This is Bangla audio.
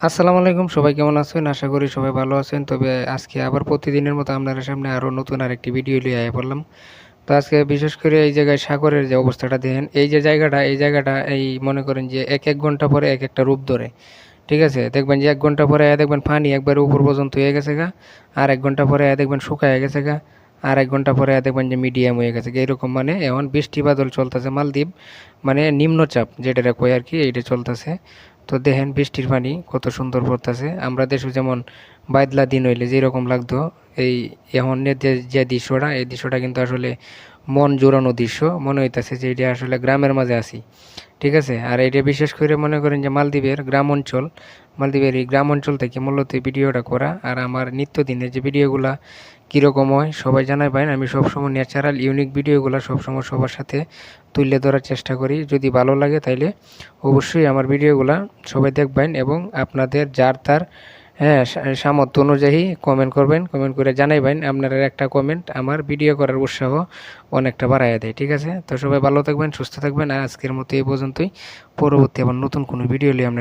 আসসালামু আলাইকুম, সবাই কেমন আছেন? আশা করি সবাই ভালো আছেন। তবে আজকে আবার প্রতিদিনের মতো আপনাদের সামনে আরো নতুন আরেকটি ভিডিও লিয়ে আয়া পড়লাম। তো আজকে বিশেষ করে এই জায়গায় সাগরের যে অবস্থাটা দেখেন, এই জায়গাটা এই মনে করেন যে এক ঘন্টা পরে একেকটা রূপ ধরে। ঠিক আছে? দেখবেন যে ১ ঘন্টা পরে আয়া দেখবেন পানি একবারে উপর পর্যন্ত হয়ে গেছে গা। আর ১ ঘন্টা পরে আয়া দেখবেন শুকায়া গেছে গা। আর ১ ঘন্টা পরে আয়া দেখবেন যে মিডিয়াম হয়ে গেছে গা। এরকম মানে এখন বৃষ্টি বাদল চলতেছে মালদ্বীপ। মানে নিম্নচাপ যেটারে কয় আরকি এইটা চলতেছে। তো দেখেন বৃষ্টির পানি কত সুন্দর পড়তেছে। আমরা দেশে যেমন বাদলা দিন হইলে যেরকম লাগতো, এই এখনের যে দৃশ্যটা, এই দৃশ্যটা কিন্তু আসলে মন জুড়ানো দৃশ্য। মনে হইতেছে যে এটা আসলে গ্রামের মাঝে আছি। ঠিক আছে? আর এটা বিশেষ করে মনে করেন যে মালদ্বীপের গ্রাম অঞ্চল, মালদ্বীপের এই গ্রাম অঞ্চল থেকে মূলত এই ভিডিওটা করা। আর আমার নিত্যদিনের যে ভিডিওগুলা কীরকম হয় সবাই জানাবেন। আমি সবসময় ন্যাচারাল ইউনিক ভিডিওগুলা সবসময় সবার সাথে তুলে ধরার চেষ্টা করি। যদি ভালো লাগে তাইলে অবশ্যই আমার ভিডিওগুলা সবাই দেখবেন এবং আপনাদের যার তার হ্যাঁ, সামর্থ্য অনুযায়ী কমেন্ট করবেন। কমেন্ট করে জানাইবেন। আপনার একটা কমেন্ট আমার ভিডিও করার উৎসাহ অনেকটা বাড়াইয়া দেয়। ঠিক আছে? তো সবাই ভালো থাকবেন, সুস্থ থাকবেন। আর আজকের মতো এই পর্যন্তই। পরবর্তী আবার নতুন কোনো ভিডিও নিয়ে আমরা